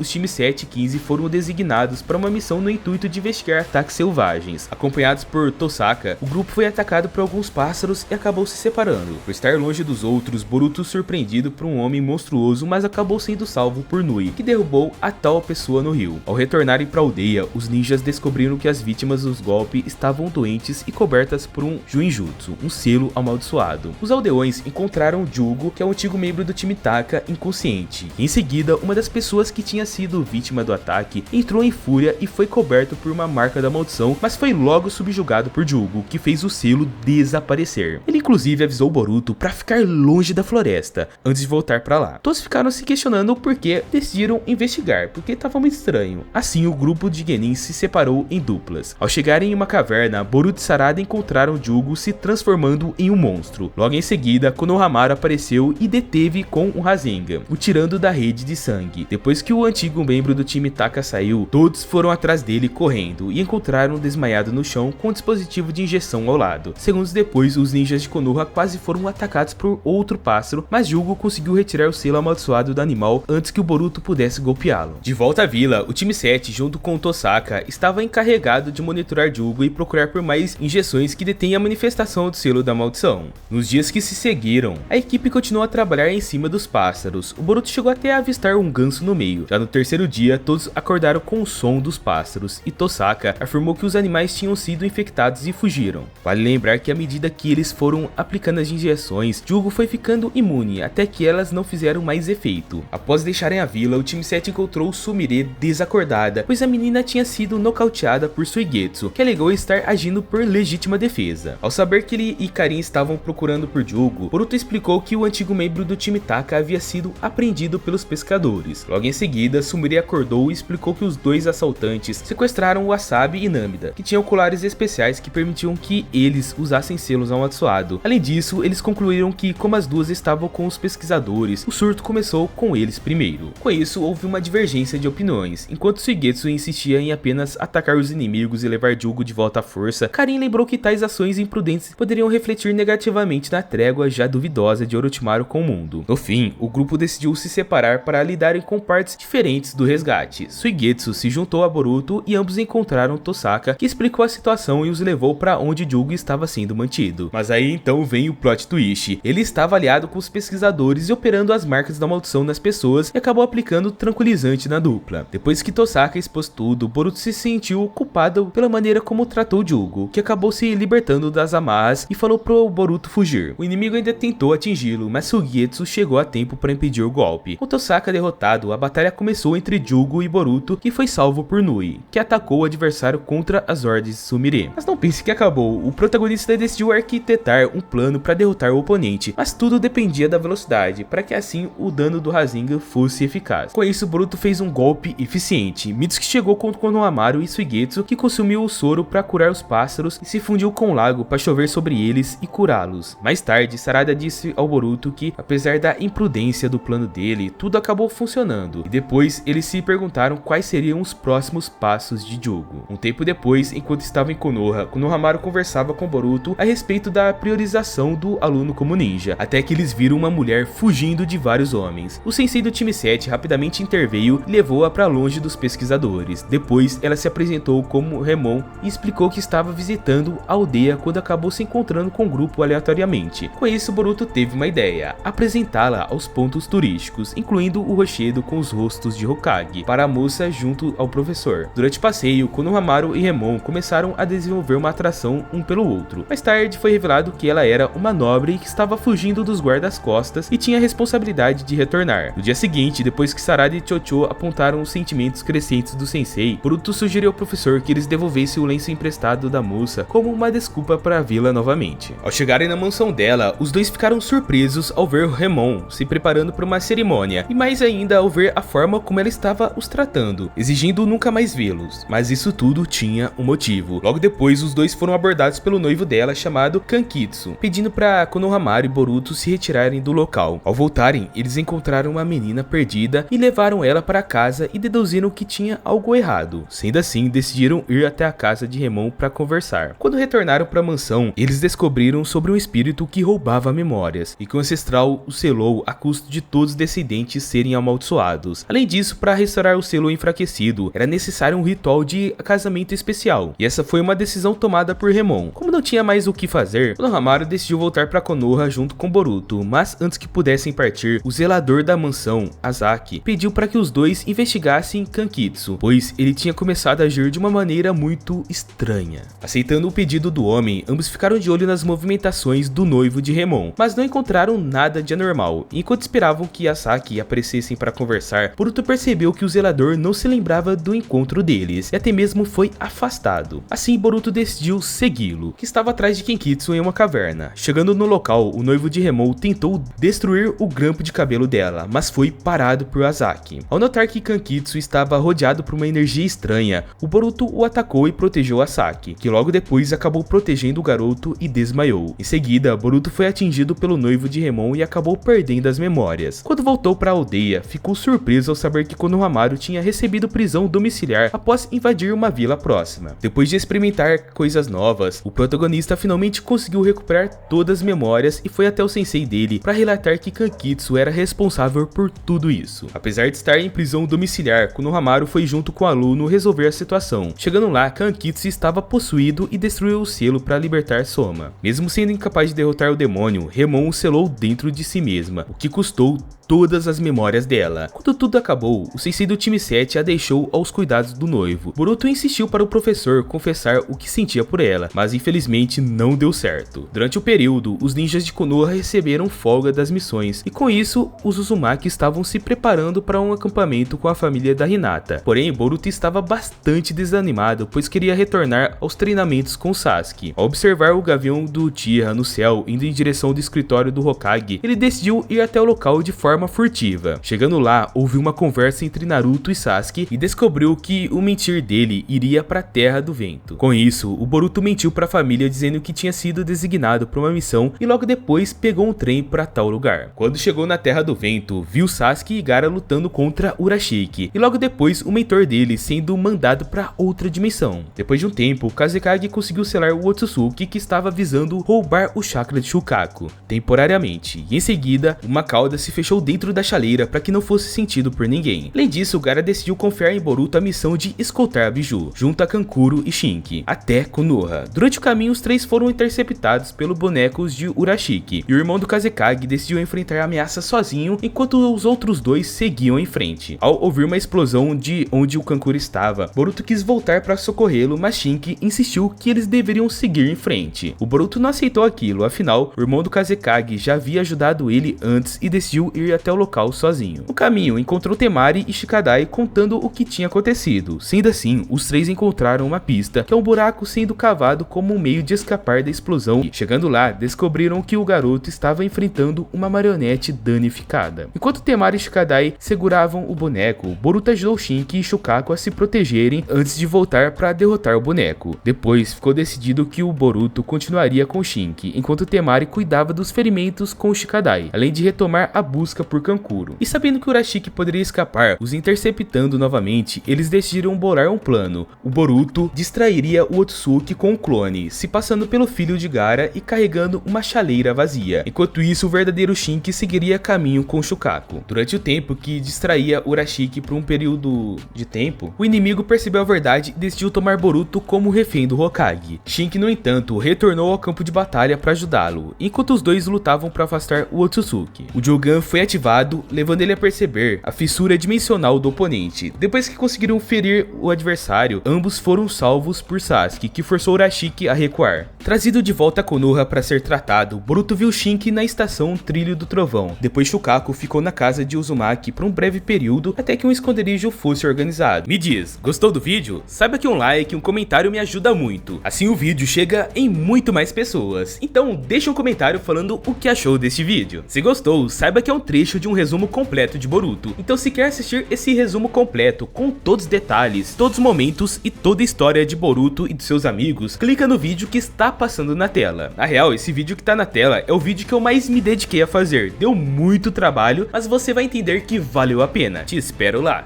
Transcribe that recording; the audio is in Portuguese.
os times 7 e 15 foram designados para uma missão no intuito de investigar ataques selvagens. Acompanhados por Tosaka, o grupo foi atacado por alguns pássaros e acabou se separando. Por estar longe dos outros, Boruto surpreendido por um homem monstruoso, mas acabou sendo salvo por Nui, que derrubou a tal pessoa no rio. Ao retornarem para a aldeia, os ninjas descobriram que as vítimas dos golpes estavam doentes e cobertas por um Juinjutsu, um selo amaldiçoado. Os aldeões encontraram Jugo, que é um antigo membro do time Taka, inconsciente. Em seguida, uma das pessoas que tinha sido vítima do ataque entrou em fúria e foi coberto por uma marca da maldição, mas foi logo subjugado por Jugo, que fez o selo desaparecer. Ele inclusive avisou Boruto para ficar longe da floresta antes de voltar para lá. Todos ficaram se questionando o porquê, decidiram investigar, porque estava muito estranho. Assim, o grupo de Genin se separou em duplas. Ao chegarem em uma caverna, Boruto e Sarada encontraram Jugo se transformando em um monstro. Logo em seguida, Konohamaru apareceu e deteve com um Rasengan, o tirando da rede de sangue. Depois que o antigo membro do time Taka saiu, todos foram atrás dele correndo e encontraram desmaiado no chão com um dispositivo de injeção ao lado. Segundos depois, os ninjas de Konoha quase foram atacados por outro pássaro, mas Jugo conseguiu retirar o selo amaldiçoado do animal antes que o Boruto pudesse golpeá-lo. De volta à vila, o time 7, junto com o Tosaka, estava encarregado de monitorar Jugo e procurar por mais injeções que detêm a manifestação do selo da maldição. Nos dias que se seguiram, a equipe continuou a trabalhar em cima dos pássaros. O Boruto chegou até a avistar um ganso no meio. Já no terceiro dia, todos acordaram com o som dos pássaros e Tosaka afirmou que os animais tinham sido infectados e fugiram. Vale lembrar que à medida que eles foram aplicando as injeções, Jugo foi ficando imune até que elas não fizeram mais efeito. Após deixarem a vila, o time 7 encontrou Sumire desacordada, pois a menina tinha sido nocauteada por Suigetsu, que alegou estar agindo por legítima defesa. Ao saber que ele e Karin estavam procurando por Jugo, Boruto explicou que o antigo membro do time Taka havia sido apreendido pelos pescadores. Logo em seguida, Sumire acordou e explicou que os dois assaltantes sequestraram Wasabi e Namida, que tinham colares especiais que permitiam que eles usassem selos amaldiçoados. Além disso, eles concluíram que, como as duas estavam com os pesquisadores, o surto começou com eles primeiro. Com isso, houve uma divergência de opiniões. Enquanto Suigetsu insistia em apenas atacar os inimigos e levar Jugo de volta à força, Karin lembrou que tais ações imprudentes poderiam refletir negativamente na trégua já duvidosa de Orochimaru com o mundo. No fim, o grupo decidiu se separar para lidarem com partes diferentes do resgate. Suigetsu se juntou a Boruto e ambos encontraram Tosaka, que explicou a situação e os levou para onde Jugo estava sendo mantido. Mas aí então vem o plot twist. Ele estava aliado com os pesquisadores e operando as marcas da maldição nas pessoas e acabou aplicando tranquilizante na dupla. Depois que Tosaka expôs tudo, Boruto se sentiu culpado pela maneira como tratou Jugo, que acabou se libertando das amarras e falou pro Boruto fugir. O inimigo ainda tentou atingi-lo, mas Suigetsu chegou a tempo para impedir o golpe. Com Tosaka derrotado, a batalha começou entre Jugo e Boruto, que foi salvo por Nui, que atacou o adversário contra as ordens de Sumire. Mas não pense que acabou. O protagonista decidiu arquitetar um plano para derrotar o oponente, mas tudo dependia da velocidade, para que assim o dano do Rasengan fosse eficaz. Com isso, Boruto fez um golpe eficiente. Mitsuki chegou contra Konohamaru e Suigetsu, que consumiu o soro para curar os pássaros e se fundiu com o lago para chover sobre eles e curá-los. Mais tarde, Sarada disse ao Boruto que, apesar da imprudência do plano dele, tudo acabou funcionando. E depois, eles se perguntaram quais seriam os próximos passos de Jugo. Um tempo depois, enquanto estava em Konoha, Konohamaru conversava com Boruto a respeito da priorização do aluno como ninja, até que eles viram uma mulher fugindo de vários homens. O sensei do time 7 rapidamente interveio e levou-a para longe dos pesquisadores. Depois, ela se apresentou como Remon e explicou que estava visitando a aldeia quando acabou se encontrando com o grupo aleatoriamente. Com isso, Boruto teve uma ideia: apresentá-la aos pontos turísticos, incluindo o rochedo com os rostos de Hokage, para a moça junto ao professor. Durante o passeio, Konohamaru e Remon começaram a desenvolver uma atração um pelo outro. Mais tarde, foi revelado que ela era uma nobre que estava fugindo dos guardas-costas e tinha a responsabilidade de retornar. No dia seguinte, depois que Sarada e Chocho apontaram os sentimentos crescentes do sensei, Boruto sugeriu ao professor que eles devolvessem o lenço emprestado da moça como uma desculpa para vê-la novamente. Ao chegarem na mansão dela, os dois ficaram surpresos ao ver Remon se preparando para uma cerimônia, e mais ainda ao ver a forma como ela estava os tratando, exigindo nunca mais vê-los. Mas isso tudo tinha um motivo. Logo depois, os dois foram abordados pelo noivo dela, chamado Kankitsu, pedindo para Konohamaru e Boruto se retirarem do local. Ao voltarem, eles encontraram uma menina perdida e levaram ela para casa e deduziram que tinha algo errado. Sendo assim, decidiram ir até a casa de Remon para conversar. Quando retornaram para a mansão, eles descobriram sobre um espírito que roubava memórias e que o ancestral o selou a custo de todos os descendentes serem amaldiçoados. Além disso, para restaurar o selo enfraquecido, era necessário um ritual de casamento especial, e essa foi uma decisão tomada por Remon. Como não tinha mais o que fazer, Konohamaru decidiu voltar para Konoha junto com Boruto, mas antes que pudessem partir, o zelador da mansão, Azaki, pediu para que os dois investigassem Kankitsu, pois ele tinha começado a agir de uma maneira muito estranha. Aceitando o pedido do homem, ambos ficaram de olho nas movimentações do noivo de Remon, mas não encontraram nada de anormal. Enquanto esperavam que Azaki aparecessem para conversar, Boruto percebeu que o zelador não se lembrava do encontro deles, e até mesmo foi afastado. Assim, Boruto decidiu segui-lo, que estava atrás de Kankitsu em uma caverna. Chegando no local, o noivo de Remon tentou destruir o grampo de cabelo dela, mas foi parado por Azaki. Ao notar que Kankitsu estava rodeado por uma energia estranha, o Boruto o atacou e protegeu Azaki, que logo depois acabou protegendo o garoto e desmaiou. Em seguida, Boruto foi atingido pelo noivo de Remon e acabou perdendo as memórias. Quando voltou para a aldeia, ficou surpreso ao saber que Konohamaru tinha recebido prisão domiciliar após invadir uma vila próxima. Depois de experimentar coisas novas, o protagonista finalmente conseguiu recuperar todas as memórias e foi até o sensei dele para relatar que Kankitsu era responsável por tudo isso. Apesar de estar em prisão domiciliar, Konohamaru foi junto com o aluno resolver a situação. Chegando lá, Kankitsu estava possuído e destruiu o selo para libertar Soma. Mesmo sendo incapaz de derrotar o demônio, Remon o selou dentro de si mesma, o que custou todas as memórias dela. Quando tudo acabou, o sensei do time 7 a deixou aos cuidados do noivo. Boruto insistiu para o professor confessar o que sentia por ela, mas infelizmente não deu certo. Durante o período, os ninjas de Konoha receberam folga das missões, e com isso, os Uzumaki estavam se preparando para um acampamento com a família da Hinata. Porém, Boruto estava bastante desanimado, pois queria retornar aos treinamentos com Sasuke. Ao observar o gavião do Uchiha no céu indo em direção do escritório do Hokage, ele decidiu ir até o local de forma furtiva. Chegando lá, houve uma conversa entre Naruto e Sasuke e descobriu que o mentir dele iria para a Terra do Vento. Com isso, o Boruto mentiu para a família dizendo que tinha sido designado para uma missão e logo depois pegou um trem para tal lugar. Quando chegou na Terra do Vento, viu Sasuke e Gaara lutando contra Urashiki e logo depois o mentor dele sendo mandado para outra dimensão. Depois de um tempo, o Kazekage conseguiu selar o Otsutsuki que estava visando roubar o chakra de Shukaku temporariamente, e em seguida uma cauda se fechou dentro da chaleira para que não fosse sentido por ninguém. Além disso, Gaara decidiu confiar em Boruto a missão de escoltar a Biju, junto a Kankuro e Shinki, até Konoha. Durante o caminho, os três foram interceptados pelos bonecos de Urashiki, e o irmão do Kazekage decidiu enfrentar a ameaça sozinho, enquanto os outros dois seguiam em frente. Ao ouvir uma explosão de onde o Kankuro estava, Boruto quis voltar para socorrê-lo, mas Shinki insistiu que eles deveriam seguir em frente. O Boruto não aceitou aquilo, afinal, o irmão do Kazekage já havia ajudado ele antes e decidiu ir até o local sozinho. No caminho, encontrou Temari e Shikadai contando o que tinha acontecido. Sendo assim, os três encontraram uma pista, que é um buraco sendo cavado como um meio de escapar da explosão, e chegando lá, descobriram que o garoto estava enfrentando uma marionete danificada. Enquanto Temari e Shikadai seguravam o boneco, Boruto ajudou Shinki e Shukaku a se protegerem antes de voltar para derrotar o boneco. Depois, ficou decidido que o Boruto continuaria com Shinki, enquanto Temari cuidava dos ferimentos com o Shikadai, além de retomar a busca por Kankuro. E sabendo que Urashiki poderia escapar, os interceptando novamente, eles decidiram bolar um plano. O Boruto distrairia o Otsutsuki com o clone, se passando pelo filho de Gaara e carregando uma chaleira vazia. Enquanto isso, o verdadeiro Shinki seguiria caminho com Shukaku. Durante o tempo que distraía Urashiki por um período de tempo, o inimigo percebeu a verdade e decidiu tomar Boruto como refém do Hokage. Shinki, no entanto, retornou ao campo de batalha para ajudá-lo, enquanto os dois lutavam para afastar o Otsutsuki. O Jogan foi ativado, levando ele a perceber a fissura dimensional do oponente. Depois que conseguiram ferir o adversário, ambos foram salvos por Sasuke, que forçou Urashiki a recuar. Trazido de volta a Konoha para ser tratado, Boruto viu Shinki na estação Trilho do Trovão. Depois, Shukaku ficou na casa de Uzumaki por um breve período até que um esconderijo fosse organizado. Me diz, gostou do vídeo? Saiba que um like e um comentário me ajuda muito. Assim o vídeo chega em muito mais pessoas. Então deixa um comentário falando o que achou deste vídeo. Se gostou, saiba que é um trecho de um resumo completo de Boruto. Então se quer assistir esse resumo completo com todos os detalhes, todos os momentos e toda a história de Boruto e de seus amigos, clica no vídeo que está passando na tela. Na real, esse vídeo que tá na tela é o vídeo que eu mais me dediquei a fazer. Deu muito trabalho, mas você vai entender que valeu a pena. Te espero lá.